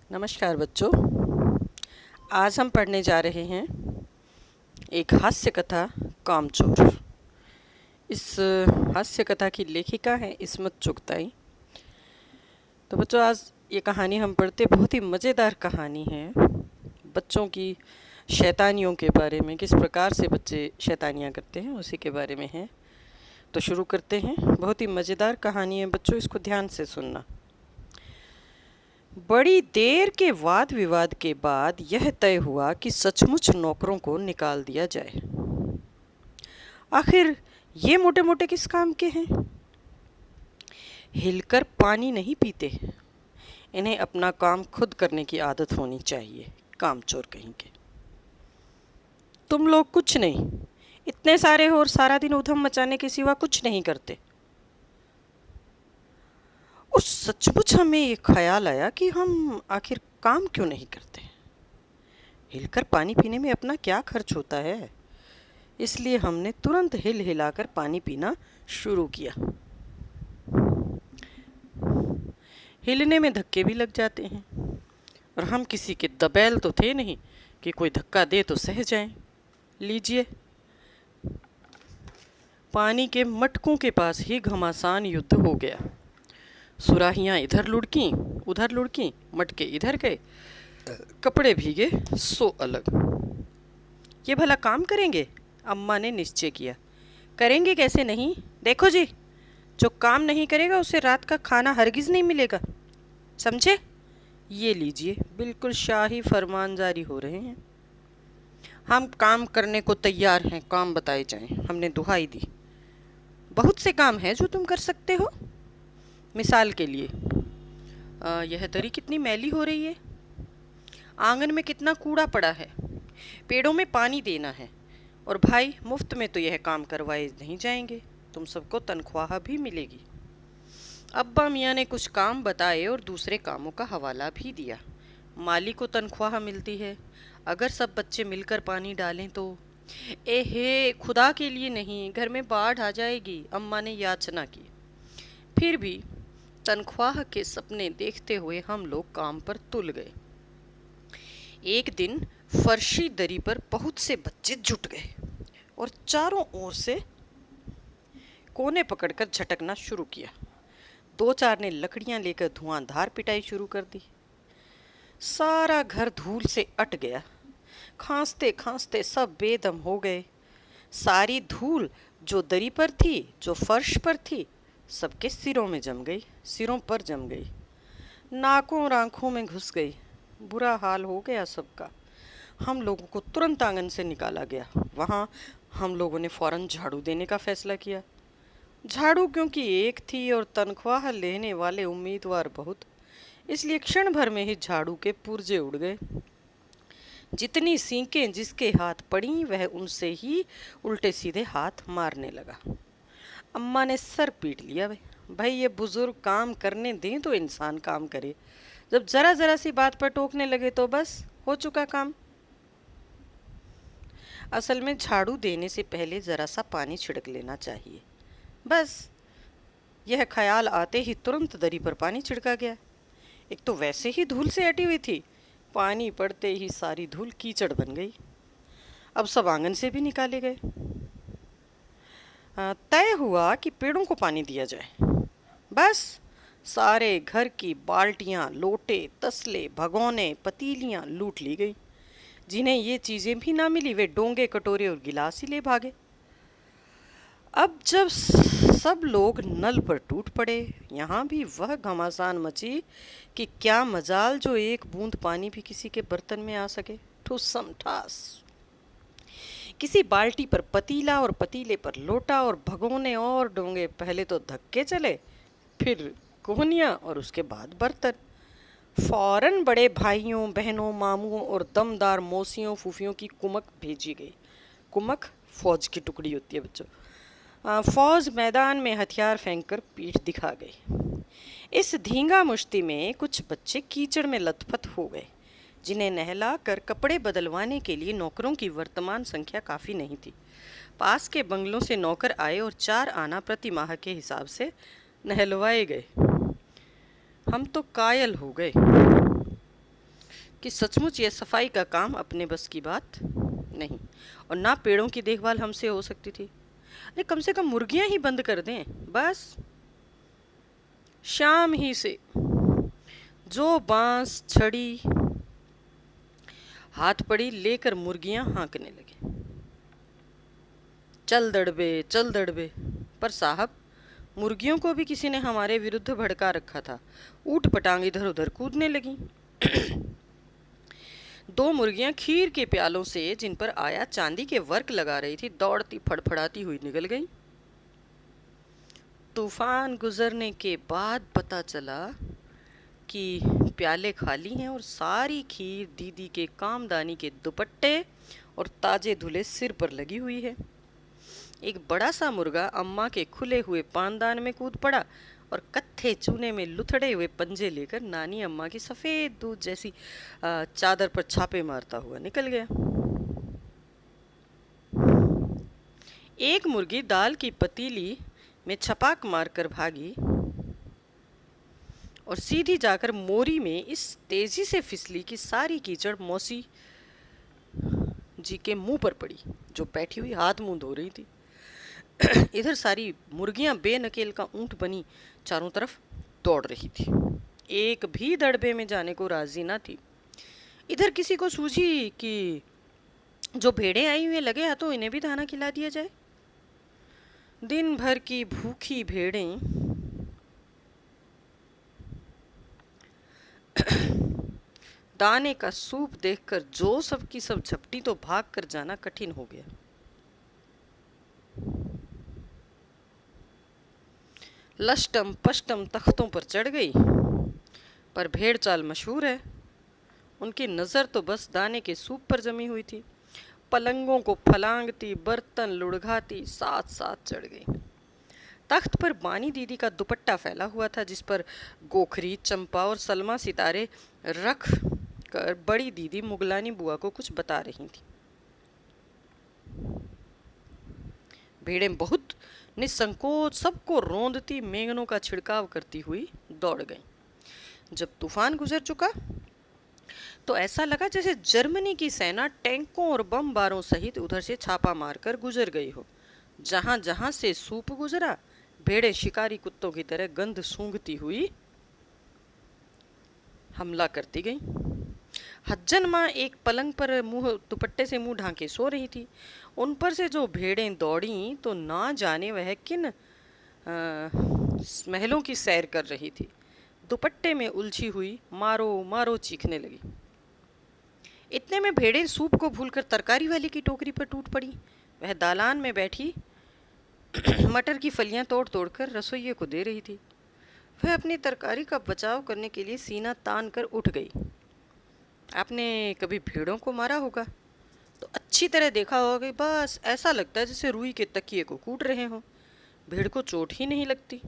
नमस्कार बच्चों। आज हम पढ़ने जा रहे हैं एक हास्य कथा कामचोर। इस हास्य कथा की लेखिका है इस्मत चुगताई। तो बच्चों, आज ये कहानी हम पढ़ते, बहुत ही मज़ेदार कहानी है बच्चों की शैतानियों के बारे में। किस प्रकार से बच्चे शैतानियाँ करते हैं उसी के बारे में है। तो शुरू करते हैं। बहुत ही मज़ेदार कहानी है बच्चों, इसको ध्यान से सुनना। बड़ी देर के वाद विवाद के बाद यह तय हुआ कि सचमुच नौकरों को निकाल दिया जाए। आखिर ये मोटे मोटे किस काम के हैं? हिलकर पानी नहीं पीते। इन्हें अपना काम खुद करने की आदत होनी चाहिए, कामचोर कहीं के। तुम लोग कुछ नहीं, इतने सारे हो और सारा दिन उधम मचाने के सिवा कुछ नहीं करते। और सचमुच हमें ये ख्याल आया कि हम आखिर काम क्यों नहीं करते। हिलकर पानी पीने में अपना क्या खर्च होता है, इसलिए हमने तुरंत हिल हिलाकर पानी पीना शुरू किया। हिलने में धक्के भी लग जाते हैं, और हम किसी के दबैल तो थे नहीं कि कोई धक्का दे तो सह जाएं। लीजिए, पानी के मटकों के पास ही घमासान युद्ध हो गया। सुराहियाँ इधर लुढ़कीं उधर लुढ़कीं, मटके इधर गए, कपड़े भीगे सो अलग। ये भला काम करेंगे? अम्मा ने निश्चय किया। करेंगे कैसे नहीं, देखो जी, जो काम नहीं करेगा उसे रात का खाना हरगिज़ नहीं मिलेगा, समझे? ये लीजिए, बिल्कुल शाही फरमान जारी हो रहे हैं। हम काम करने को तैयार हैं, काम बताए जाएं, हमने दुहाई दी। बहुत से काम हैं जो तुम कर सकते हो। मिसाल के लिए, यह दरी कितनी मैली हो रही है, आंगन में कितना कूड़ा पड़ा है, पेड़ों में पानी देना है, और भाई मुफ्त में तो यह काम करवाए नहीं जाएंगे, तुम सबको तनख्वाह भी मिलेगी। अब्बा मियाँ ने कुछ काम बताए और दूसरे कामों का हवाला भी दिया। माली को तनख्वाह मिलती है अगर सब बच्चे मिलकर पानी डालें तो। एहे, खुदा के लिए नहीं, घर में बाढ़ आ जाएगी, अम्मा ने याचना की। फिर भी तनख्वाह के सपने देखते हुए हम लोग काम पर तुल गए। एक दिन फर्शी दरी पर बहुत से बच्चे जुट गए और चारों ओर से कोने पकड़कर झटकना शुरू किया। दो चार ने लकड़ियां लेकर धुआंधार पिटाई शुरू कर दी। सारा घर धूल से अट गया। खांसते खांसते सब बेदम हो गए। सारी धूल जो दरी पर थी, जो फर्श पर थी, सबके सिरों में जम गई, सिरों पर जम गई, नाकों और आंखों में घुस गई। बुरा हाल हो गया सबका। हम लोगों को तुरंत आंगन से निकाला गया। वहाँ हम लोगों ने फौरन झाड़ू देने का फैसला किया। झाड़ू क्योंकि एक थी और तनख्वाह लेने वाले उम्मीदवार बहुत, इसलिए क्षण भर में ही झाड़ू के पुर्जे उड़ गए। जितनी सींकें जिसके हाथ पड़ी वह उनसे ही उल्टे सीधे हाथ मारने लगा। अम्मा ने सर पीट लिया। भाई ये बुजुर्ग काम करने दें तो इंसान काम करे, जब जरा जरा सी बात पर टोकने लगे तो बस हो चुका काम। असल में झाड़ू देने से पहले जरा सा पानी छिड़क लेना चाहिए, बस। यह ख्याल आते ही तुरंत दरी पर पानी छिड़का गया। एक तो वैसे ही धूल से अटी हुई थी, पानी पड़ते ही सारी धूल कीचड़ बन गई। अब सब आंगन से भी निकाले गए। तय हुआ कि पेड़ों को पानी दिया जाए। बस सारे घर की बाल्टियां, लोटे, तसले, भगोने, पतीलियां लूट ली गई। जिन्हें ये चीज़ें भी ना मिली वे डोंगे, कटोरे और गिलास ही ले भागे। अब जब सब लोग नल पर टूट पड़े, यहाँ भी वह घमासान मची कि क्या मजाल जो एक बूंद पानी भी किसी के बर्तन में आ सके। ठुस्सम ठास, किसी बाल्टी पर पतीला और पतीले पर लोटा और भगोने और डोंगे। पहले तो धक्के चले, फिर कोहनियाँ और उसके बाद बर्तन। फौरन बड़े भाइयों, बहनों, मामुओं और दमदार मौसियों, फूफियों की कुमक भेजी गई। कुमक फौज की टुकड़ी होती है बच्चों। फौज मैदान में हथियार फेंककर पीठ दिखा गई। इस धींगा मुश्ती में कुछ बच्चे कीचड़ में लथपथ हो गए, जिन्हें नहला कर कपड़े बदलवाने के लिए नौकरों की वर्तमान संख्या काफ़ी नहीं थी। पास के बंगलों से नौकर आए और 4 आना प्रति माह के हिसाब से नहलवाए गए। हम तो कायल हो गए। कि सचमुच यह सफाई का काम अपने बस की बात नहीं, और ना पेड़ों की देखभाल हमसे हो सकती थी। अरे कम से कम मुर्गियां ही बंद कर दें बस। शाम ही से जो बांस छड़ी हाथ पड़ी लेकर मुर्गियां हाँकने लगे, चल दड़बे। पर साहब, मुर्गियों को भी किसी ने हमारे विरुद्ध भड़का रखा था। ऊट पटांग इधर उधर कूदने लगी। दो मुर्गियां खीर के प्यालों से, जिन पर आया चांदी के वर्क लगा रही थी, दौड़ती फड़फड़ाती हुई निकल गई। तूफान गुजरने के बाद पता चला कि प्याले खाली हैं और सारी खीर दीदी के कामदानी के दुपट्टे और ताजे धुले सिर पर लगी हुई है। एक बड़ा सा मुर्गा अम्मा के खुले हुए पानदान में कूद पड़ा और कत्थे चूने में लुथड़े हुए पंजे लेकर नानी अम्मा की सफेद दूध जैसी चादर पर छापे मारता हुआ निकल गया। एक मुर्गी दाल की पतीली में छपाक मारकर भागी और सीधी जाकर मोरी में इस तेजी से फिसली कि सारी कीचड़ मौसी जी के मुंह पर पड़ी, जो बैठी हुई हाथ मुंह धो रही थी। इधर सारी मुर्गियां बेनकेल का ऊंट बनी चारों तरफ दौड़ रही थी, एक भी दड़बे में जाने को राजी ना थी। इधर किसी को सूझी कि जो भेड़ें आई हुई लगे हाथों इन्हें भी दाना खिला दिया जाए। दिन भर की भूखी भेड़ें दाने का सूप देखकर जो सब की सब झपटी तो भाग कर जाना कठिन हो गया। लष्टम पष्टम तख्तों पर चढ़ गई, पर भेड़ चाल मशहूर है। उनकी नज़र तो बस दाने के सूप पर जमी हुई थी। पलंगों को फलांगती, बर्तन लुढ़घाती साथ साथ चढ़ गई। तख्त पर बानी दीदी का दुपट्टा फैला हुआ था, जिस पर गोखरी, चंपा और सलमा सितारे रख कर बड़ी दीदी मुगलानी बुआ को कुछ बता रही थी। भेड़ें बहुत निसंकोच सबको रोंदती मेंगनों का छिड़काव करती हुई दौड़ गईं। जब तूफान गुजर चुका तो ऐसा लगा जैसे जर्मनी की सेना टैंकों और बम बारों सहित उधर से छापा मारकर गुजर गई हो। जहां जहां से सूप गुजरा, भेड़ें शिकारी कुत्तों की तरह गंध सूंघती हुई हमला करती गईं। हज्जन माँ एक पलंग पर दुपट्टे से मुंह ढांके सो रही थी। उन पर से जो भेड़ें दौड़ीं तो ना जाने वह किन महलों की सैर कर रही थी। दुपट्टे में उलझी हुई मारो मारो चीखने लगी। इतने में भेड़ें सूप को भूलकर तरकारी वाले की टोकरी पर टूट पड़ी। वह दालान में बैठी मटर की फलियां तोड़ तोड़ कर रसोइये को दे रही थी। वह अपनी तरकारी का बचाव करने के लिए सीना तान कर उठ गई। आपने कभी भेड़ों को मारा होगा तो अच्छी तरह देखा होगा कि बस ऐसा लगता है जैसे रुई के तकिए को कूट रहे हों। भेड़ को चोट ही नहीं लगती।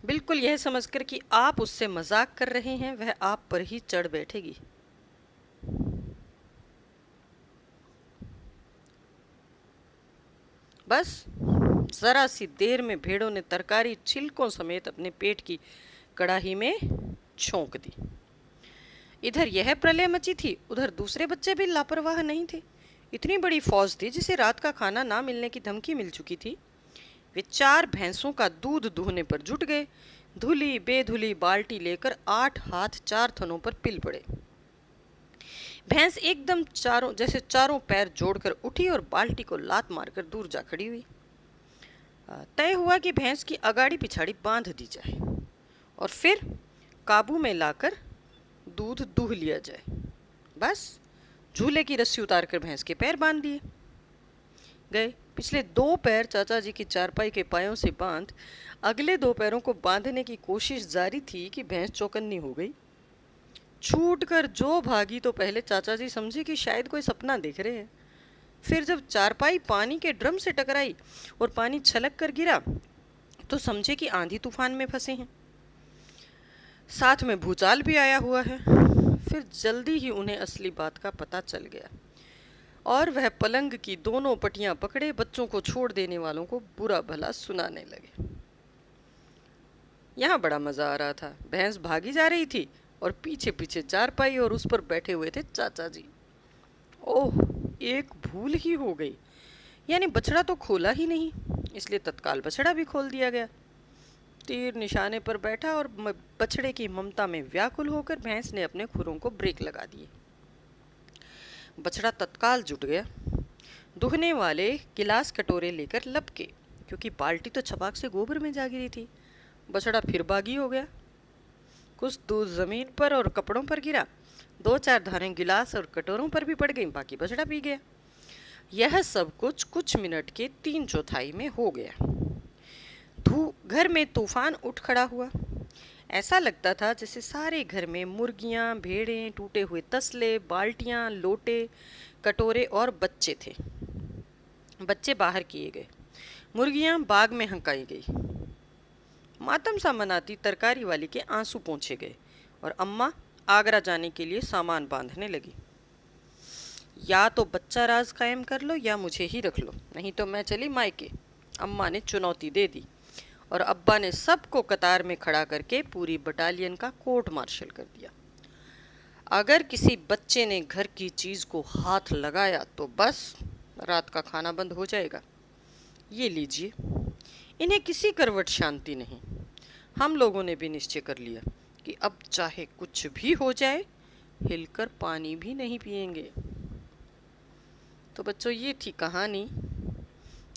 बिल्कुल यह समझकर कि आप उससे मजाक कर रहे हैं, वह आप पर ही चढ़ बैठेगी। बस जरा सी देर में भेड़ों ने तरकारी छिलकों समेत अपने पेट की कड़ाही में छोंक दी। इधर यह प्रलय मची थी, उधर दूसरे बच्चे भी लापरवाह नहीं थे। इतनी बड़ी फौज थी जिसे रात का खाना ना मिलने की धमकी मिल चुकी थी। वे 4 भैंसों का दूध दूहने पर जुट गए। धुली बेधुली बाल्टी लेकर 8 हाथ 4 थनों पर पिल पड़े। भैंस एकदम चारों पैर जोड़कर उठी और बाल्टी को लात मारकर दूर जा खड़ी हुई। तय हुआ कि भैंस की अगाड़ी पिछाड़ी बांध दी जाए और फिर काबू में लाकर दूध दूह लिया जाए। बस झूले की रस्सी उतारकर भैंस के पैर बांध दिए गए। पिछले 2 पैर चाचा जी की चारपाई के पायों से बांध अगले 2 पैरों को बांधने की कोशिश जारी थी कि भैंस चौकन्नी हो गई। छूटकर जो भागी तो पहले चाचा जी समझे कि शायद कोई सपना देख रहे हैं। फिर जब चारपाई पानी के ड्रम से टकराई और पानी छलक कर गिरा तो समझे कि आंधी तूफान में फंसे हैं, साथ में भूचाल भी आया हुआ है। फिर जल्दी ही उन्हें असली बात का पता चल गया और वह पलंग की दोनों पटियां पकड़े बच्चों को छोड़ देने वालों को बुरा भला सुनाने लगे। यहाँ बड़ा मज़ा आ रहा था। भैंस भागी जा रही थी और पीछे पीछे चारपाई और उस पर बैठे हुए थे चाचा जी। ओह, एक भूल ही हो गई, यानी बछड़ा तो खोला ही नहीं, इसलिए तत्काल बछड़ा भी खोल दिया गया। तीर निशाने पर बैठा और बछड़े की ममता में व्याकुल होकर भैंस ने अपने खुरों को ब्रेक लगा दिए। बछड़ा तत्काल जुट गया। दुहने वाले गिलास कटोरे लेकर लपके, क्योंकि बाल्टी तो छपाक से गोबर में जा गिरी थी। बछड़ा फिर बागी हो गया। कुछ दूध जमीन पर और कपड़ों पर गिरा, 2-4 धारें गिलास और कटोरों पर भी पड़ गईं, बाकी बछड़ा पी गया। यह सब कुछ मिनट के 3/4 में हो गया। घर में तूफान उठ खड़ा हुआ। ऐसा लगता था जैसे सारे घर में मुर्गियां, भेड़ें, टूटे हुए तसले, बाल्टियां, लोटे, कटोरे और बच्चे थे। बच्चे बाहर किए गए, मुर्गियां बाग में हंकाई गई, मातम सा मनाती तरकारी वाली के आंसू पोंछे गए और अम्मा आगरा जाने के लिए सामान बांधने लगी। या तो बच्चा राज कायम कर लो या मुझे ही रख लो, नहीं तो मैं चली मायके, अम्मा ने चुनौती दे दी। और अब्बा ने सबको कतार में खड़ा करके पूरी बटालियन का कोर्ट मार्शल कर दिया। अगर किसी बच्चे ने घर की चीज को हाथ लगाया तो बस रात का खाना बंद हो जाएगा। ये लीजिए, इन्हें किसी करवट शांति नहीं। हम लोगों ने भी निश्चय कर लिया कि अब चाहे कुछ भी हो जाए, हिलकर पानी भी नहीं पिएंगे। तो बच्चों, ये थी कहानी।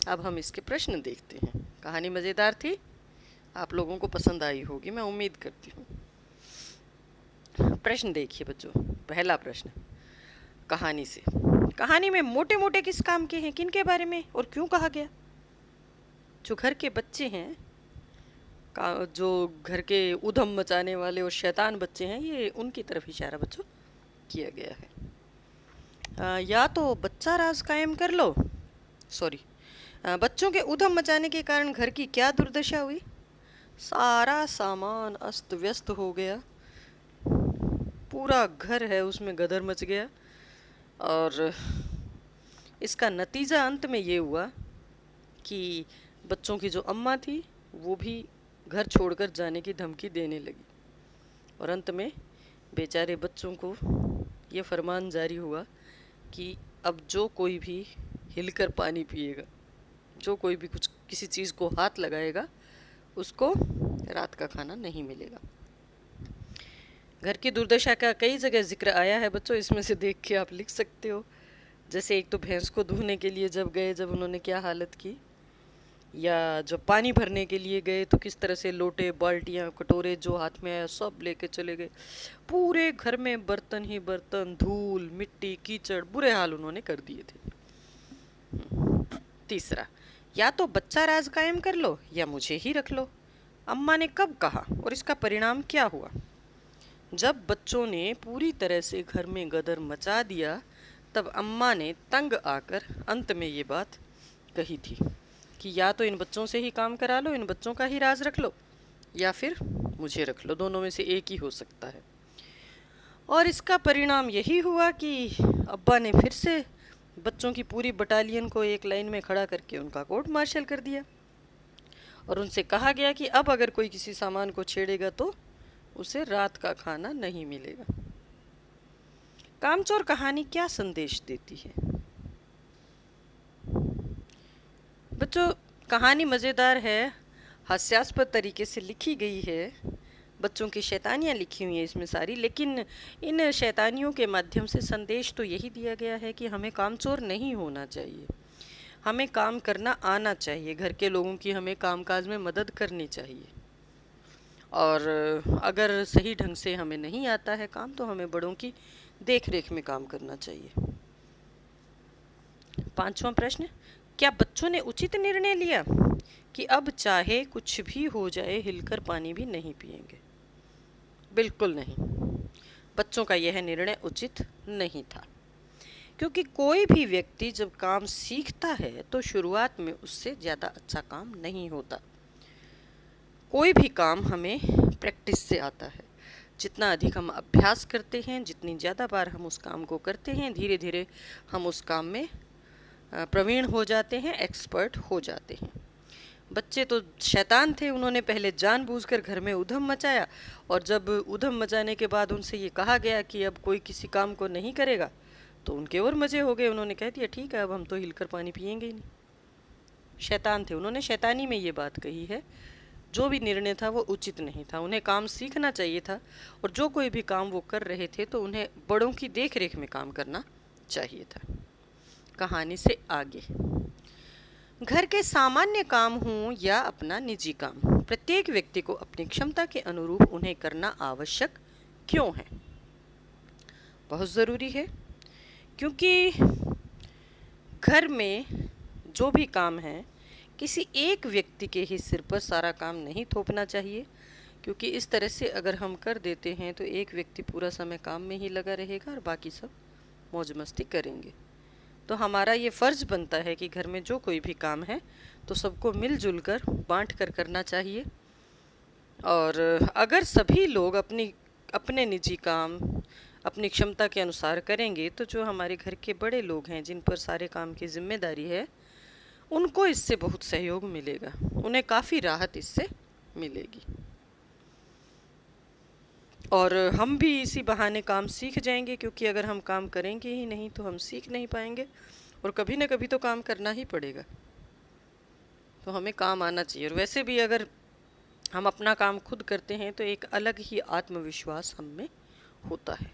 अब हम इसके प्रश्न देखते हैं। कहानी मज़ेदार थी, आप लोगों को पसंद आई होगी, मैं उम्मीद करती हूँ। प्रश्न देखिए बच्चों। पहला प्रश्न कहानी से, कहानी में मोटे मोटे किस काम के हैं, किन के बारे में और क्यों कहा गया? जो घर के बच्चे हैं, जो घर के उधम मचाने वाले और शैतान बच्चे हैं, ये उनकी तरफ इशारा बच्चों किया गया है। या तो बच्चा राज कायम कर लो, सॉरी, बच्चों के उधम मचाने के कारण घर की क्या दुर्दशा हुई, सारा सामान अस्त व्यस्त हो गया, पूरा घर है उसमें गदर मच गया। और इसका नतीजा अंत में ये हुआ कि बच्चों की जो अम्मा थी वो भी घर छोड़कर जाने की धमकी देने लगी। और अंत में बेचारे बच्चों को ये फरमान जारी हुआ कि अब जो कोई भी हिलकर पानी पिएगा, जो कोई भी कुछ किसी चीज़ को हाथ लगाएगा, उसको रात का खाना नहीं मिलेगा। घर की दुर्दशा का कई जगह जिक्र आया है बच्चों, इसमें से देख के आप लिख सकते हो। जैसे एक तो भैंस को धोने के लिए जब गए, जब उन्होंने क्या हालत की, या जब पानी भरने के लिए गए तो किस तरह से लोटे, बाल्टियाँ, कटोरे जो हाथ में आया सब लेके चले गए। पूरे घर में बर्तन ही बर्तन, धूल, मिट्टी, कीचड़, बुरे हाल उन्होंने कर दिए थे। तीसरा, या तो बच्चा राज कायम कर लो या मुझे ही रख लो। अम्मा ने कब कहा और इसका परिणाम क्या हुआ? जब बच्चों ने पूरी तरह से घर में गदर मचा दिया, तब अम्मा ने तंग आकर अंत में ये बात कही थी कि या तो इन बच्चों से ही काम करा लो, इन बच्चों का ही राज रख लो, या फिर मुझे रख लो, दोनों में से एक ही हो सकता है। और इसका परिणाम यही हुआ कि अब्बा ने फिर से बच्चों की पूरी बटालियन को एक लाइन में खड़ा करके उनका कोर्ट मार्शल कर दिया और उनसे कहा गया कि अब अगर कोई किसी सामान को छेड़ेगा तो उसे रात का खाना नहीं मिलेगा। कामचोर कहानी क्या संदेश देती है बच्चों? कहानी मज़ेदार है, हास्यास्पद तरीके से लिखी गई है, बच्चों की शैतानियाँ लिखी हुई हैं इसमें सारी, लेकिन इन शैतानियों के माध्यम से संदेश तो यही दिया गया है कि हमें कामचोर नहीं होना चाहिए, हमें काम करना आना चाहिए, घर के लोगों की हमें कामकाज में मदद करनी चाहिए। और अगर सही ढंग से हमें नहीं आता है काम, तो हमें बड़ों की देख रेख में काम करना चाहिए। 5वां प्रश्न, क्या बच्चों ने उचित निर्णय लिया कि अब चाहे कुछ भी हो जाए हिलकर पानी भी नहीं पिएंगे? बिल्कुल नहीं, बच्चों का यह निर्णय उचित नहीं था, क्योंकि कोई भी व्यक्ति जब काम सीखता है तो शुरुआत में उससे ज़्यादा अच्छा काम नहीं होता। कोई भी काम हमें प्रैक्टिस से आता है। जितना अधिक हम अभ्यास करते हैं, जितनी ज़्यादा बार हम उस काम को करते हैं, धीरे धीरे हम उस काम में प्रवीण हो जाते हैं, एक्सपर्ट हो जाते हैं। बच्चे तो शैतान थे, उन्होंने पहले जानबूझकर घर में उधम मचाया, और जब उधम मचाने के बाद उनसे ये कहा गया कि अब कोई किसी काम को नहीं करेगा, तो उनके और मज़े हो गए। उन्होंने कह दिया ठीक है, अब हम तो हिलकर पानी पिएंगे ही नहीं। शैतान थे, उन्होंने शैतानी में ये बात कही है। जो भी निर्णय था वो उचित नहीं था, उन्हें काम सीखना चाहिए था, और जो कोई भी काम वो कर रहे थे तो उन्हें बड़ों की देख रेख में काम करना चाहिए था। कहानी से आगे। घर के सामान्य काम हों या अपना निजी काम, प्रत्येक व्यक्ति को अपनी क्षमता के अनुरूप उन्हें करना आवश्यक क्यों है? बहुत ज़रूरी है, क्योंकि घर में जो भी काम है किसी एक व्यक्ति के ही सिर पर सारा काम नहीं थोपना चाहिए, क्योंकि इस तरह से अगर हम कर देते हैं तो एक व्यक्ति पूरा समय काम में ही लगा रहेगा और बाकी सब मौज मस्ती करेंगे। तो हमारा ये फ़र्ज़ बनता है कि घर में जो कोई भी काम है तो सबको मिलजुल कर बांट कर करना चाहिए। और अगर सभी लोग अपने निजी काम अपनी क्षमता के अनुसार करेंगे तो जो हमारे घर के बड़े लोग हैं, जिन पर सारे काम की जिम्मेदारी है, उनको इससे बहुत सहयोग मिलेगा, उन्हें काफ़ी राहत इससे मिलेगी, और हम भी इसी बहाने काम सीख जाएंगे। क्योंकि अगर हम काम करेंगे ही नहीं तो हम सीख नहीं पाएंगे, और कभी ना कभी तो काम करना ही पड़ेगा। तो हमें काम आना चाहिए, और वैसे भी अगर हम अपना काम खुद करते हैं तो एक अलग ही आत्मविश्वास हम में होता है।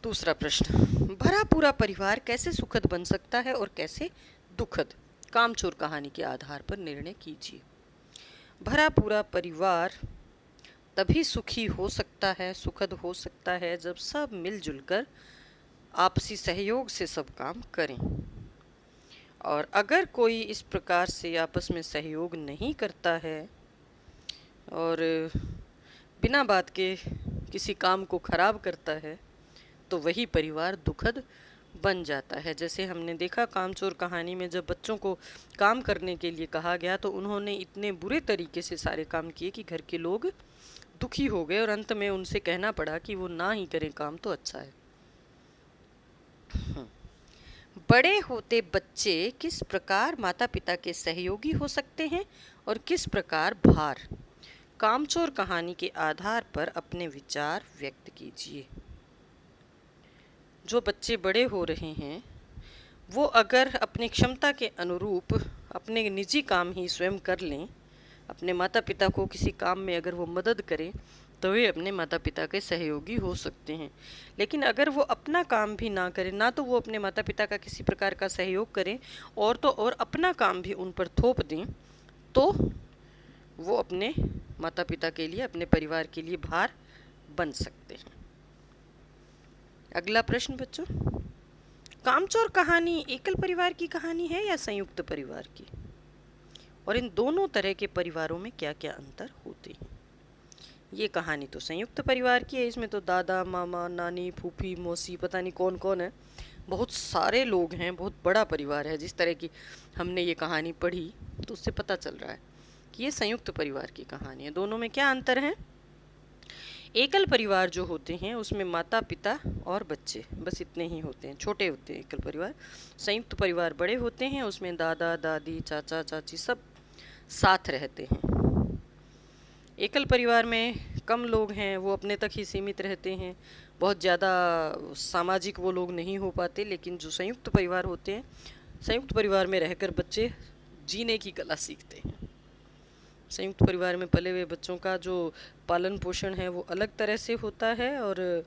दूसरा प्रश्न, भरा पूरा परिवार कैसे सुखद बन सकता है और कैसे दुखद? कामचोर कहानी के आधार पर निर्णय कीजिए। भरा पूरा परिवार तभी सुखी हो सकता है, सुखद हो सकता है, जब सब मिलजुल कर आपसी सहयोग से सब काम करें। और अगर कोई इस प्रकार से आपस में सहयोग नहीं करता है और बिना बात के किसी काम को खराब करता है, तो वही परिवार दुखद बन जाता है। जैसे हमने देखा कामचोर कहानी में, जब बच्चों को काम करने के लिए कहा गया तो उन्होंने इतने बुरे तरीके से सारे काम किए कि घर के लोग दुखी हो गए, और अंत में उनसे कहना पड़ा कि वो ना ही करें काम तो अच्छा है। बड़े होते बच्चे किस प्रकार माता पिता के सहयोगी हो सकते हैं और किस प्रकार भार? कामचोर कहानी के आधार पर अपने विचार व्यक्त कीजिए। जो बच्चे बड़े हो रहे हैं वो अगर अपनी क्षमता के अनुरूप अपने निजी काम ही स्वयं कर लें, अपने माता पिता को किसी काम में अगर वो मदद करें, तो वे अपने माता पिता के सहयोगी हो सकते हैं। लेकिन अगर वो अपना काम भी ना करें, ना तो वो अपने माता पिता का किसी प्रकार का सहयोग करें, और तो और अपना काम भी उन पर थोप दें, तो वो अपने माता पिता के लिए, अपने परिवार के लिए भार बन सकते हैं। अगला प्रश्न बच्चों, कामचोर कहानी एकल परिवार की कहानी है या संयुक्त परिवार की? और इन दोनों तरह के परिवारों में क्या क्या अंतर होते हैं? ये कहानी तो संयुक्त परिवार की है, इसमें तो दादा, मामा, नानी, फूफी, मौसी, पता नहीं कौन कौन है, बहुत सारे लोग हैं, बहुत बड़ा परिवार है। जिस तरह की हमने ये कहानी पढ़ी तो उससे पता चल रहा है कि ये संयुक्त परिवार की कहानी है। दोनों में क्या अंतर है? एकल परिवार जो होते हैं उसमें माता पिता और बच्चे, बस इतने ही होते हैं, छोटे होते हैं एकल परिवार। संयुक्त परिवार बड़े होते हैं, उसमें दादा दादी, चाचा चाची सब साथ रहते हैं। एकल परिवार में कम लोग हैं, वो अपने तक ही सीमित रहते हैं, बहुत ज़्यादा सामाजिक वो लोग नहीं हो पाते। लेकिन जो संयुक्त परिवार होते हैं, संयुक्त परिवार में रहकर बच्चे जीने की कला सीखते हैं। संयुक्त परिवार में पले हुए बच्चों का जो पालन पोषण है वो अलग तरह से होता है, और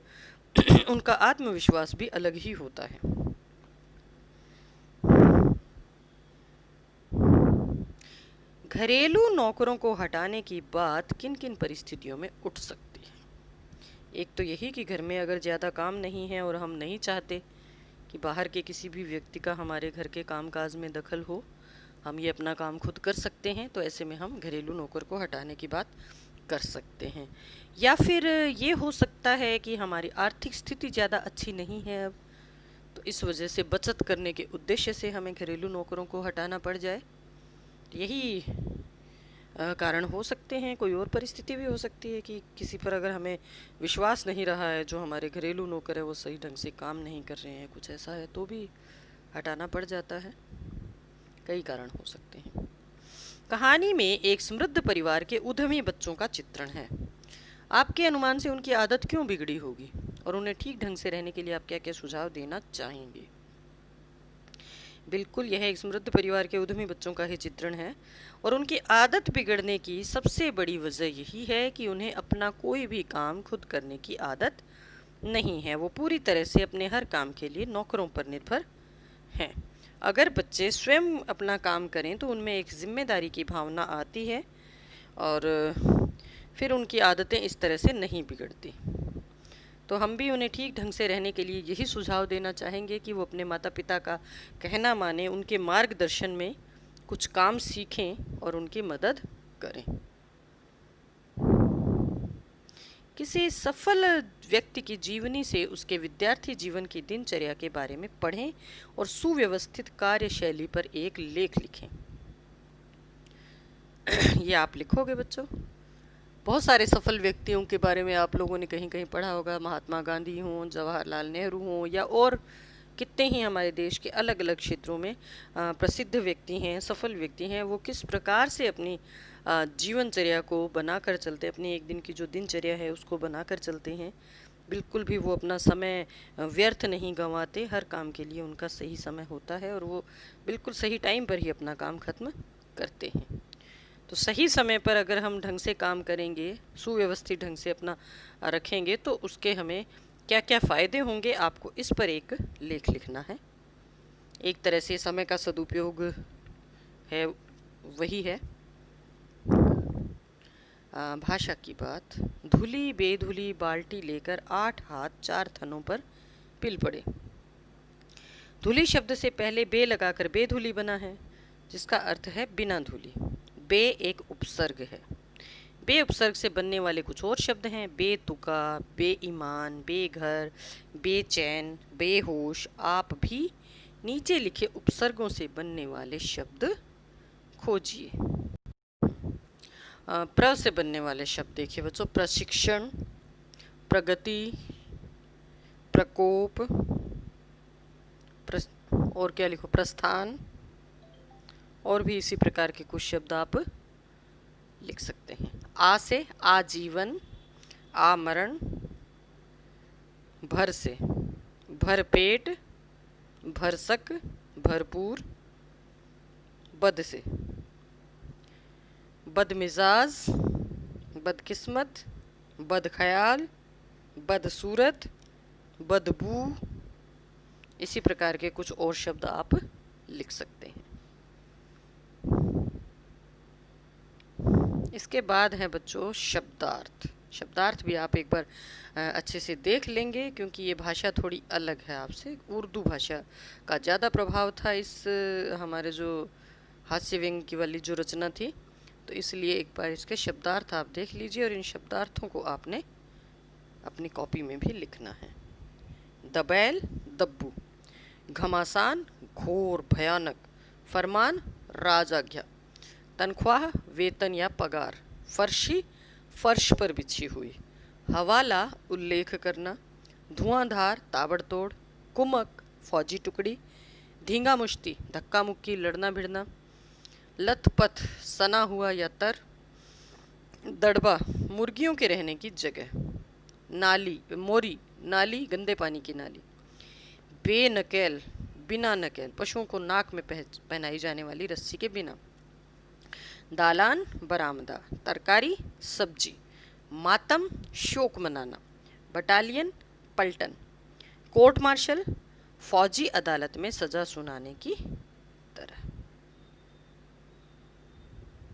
उनका आत्मविश्वास भी अलग ही होता है। घरेलू नौकरों को हटाने की बात किन किन परिस्थितियों में उठ सकती है? एक तो यही कि घर में अगर ज़्यादा काम नहीं है और हम नहीं चाहते कि बाहर के किसी भी व्यक्ति का हमारे घर के कामकाज में दखल हो, हम ये अपना काम खुद कर सकते हैं, तो ऐसे में हम घरेलू नौकर को हटाने की बात कर सकते हैं। या फिर ये हो सकता है कि हमारी आर्थिक स्थिति ज़्यादा अच्छी नहीं है अब, तो इस वजह से बचत करने के उद्देश्य से हमें घरेलू नौकरों को हटाना पड़ जाए। यही कारण हो सकते हैं। कोई और परिस्थिति भी हो सकती है कि किसी पर अगर हमें विश्वास नहीं रहा है, जो हमारे घरेलू नौकर है वो सही ढंग से काम नहीं कर रहे हैं, कुछ ऐसा है, तो भी हटाना पड़ जाता है। कई कारण हो सकते हैं। कहानी में एक समृद्ध परिवार के उद्यमी बच्चों का चित्रण है। आपके अनुमान से उनकी आदत क्यों बिगड़ी होगी और उन्हें ठीक ढंग से रहने के लिए आप क्या क्या सुझाव देना चाहेंगे? बिल्कुल, यह एक समृद्ध परिवार के उद्यमी बच्चों का ही चित्रण है और उनकी आदत बिगड़ने की सबसे बड़ी वजह यही है कि उन्हें अपना कोई भी काम खुद करने की आदत नहीं है। वो पूरी तरह से अपने हर काम के लिए नौकरों पर निर्भर हैं। अगर बच्चे स्वयं अपना काम करें तो उनमें एक जिम्मेदारी की भावना आती है और फिर उनकी आदतें इस तरह से नहीं बिगड़ती। तो हम भी उन्हें ठीक ढंग से रहने के लिए यही सुझाव देना चाहेंगे कि वो अपने माता पिता का कहना माने, उनके मार्गदर्शन में कुछ काम सीखें और उनकी मदद करें। किसी सफल व्यक्ति की जीवनी से उसके विद्यार्थी जीवन की दिनचर्या के बारे में पढ़ें और सुव्यवस्थित कार्यशैली पर एक लेख लिखें। ये आप लिखोगे बच्चों? बहुत सारे सफल व्यक्तियों के बारे में आप लोगों ने कहीं कहीं पढ़ा होगा। महात्मा गांधी हों, जवाहरलाल नेहरू हों या और कितने ही हमारे देश के अलग अलग क्षेत्रों में प्रसिद्ध व्यक्ति हैं, सफल व्यक्ति हैं। वो किस प्रकार से अपनी जीवनचर्या को बनाकर चलते, अपनी एक दिन की जो दिनचर्या है उसको बनाकर चलते हैं। बिल्कुल भी वो अपना समय व्यर्थ नहीं गंवाते। हर काम के लिए उनका सही समय होता है और वो बिल्कुल सही टाइम पर ही अपना काम खत्म करते हैं। तो सही समय पर अगर हम ढंग से काम करेंगे, सुव्यवस्थित ढंग से अपना रखेंगे तो उसके हमें क्या क्या फ़ायदे होंगे, आपको इस पर एक लेख लिखना है। एक तरह से समय का सदुपयोग है, वही है। भाषा की बात। धुली बेधुली बाल्टी लेकर 8 हाथ 4 थनों पर पिल पड़े। धुली शब्द से पहले बे लगाकर बेधुली बना है, जिसका अर्थ है बिना धुली। बे एक उपसर्ग है। बे उपसर्ग से बनने वाले कुछ और शब्द हैं: बेतुका, बेईमान, बेघर, बेचैन, बेहोश। आप भी नीचे लिखे उपसर्गों से बनने वाले शब्द खोजिए। प्र से बनने वाले शब्द देखिए बच्चों: प्रशिक्षण, प्रगति, प्रकोप, और क्या लिखो, प्रस्थान। और भी इसी प्रकार के कुछ शब्द आप लिख सकते हैं। आ से आजीवन, आमरण। भर से भरपेट, भरसक, भरपूर। बद से बदमिजाज, बदकिस्मत, बदख्याल, बदसूरत, बदबू। इसी प्रकार के कुछ और शब्द आप लिख सकते हैं। इसके बाद है बच्चों शब्दार्थ। शब्दार्थ भी आप एक बार अच्छे से देख लेंगे, क्योंकि ये भाषा थोड़ी अलग है आपसे। उर्दू भाषा का ज़्यादा प्रभाव था इस हमारे जो हास्य व्यंग की वाली जो रचना थी, तो इसलिए एक बार इसके शब्दार्थ आप देख लीजिए और इन शब्दार्थों को आपने अपनी कॉपी में भी लिखना है। दबैल, दब्बू। घमासान, घोर, भयानक। फरमान, राजाज्ञा। तनख्वाह, वेतन या पगार। फर्शी, फर्श पर बिछी हुई। हवाला, उल्लेख करना। धुआंधार, ताबड़तोड़। कुमक, फौजी टुकड़ी। धींगा मुश्ती, धक्का मुक्की, लड़ना भिड़ना। लथपथ, सना हुआ या तर। दड़बा, मुर्गियों के रहने की जगह। नाली, मोरी, नाली, गंदे पानी की नाली। बेनकेल, बिना नकेल, पशुओं को नाक में पहनाई जाने वाली रस्सी के बिना। दालान, बरामदा। तरकारी, सब्जी। मातम, शोक मनाना। बटालियन, पलटन। कोर्ट मार्शल, फौजी अदालत में सजा सुनाने की तरह।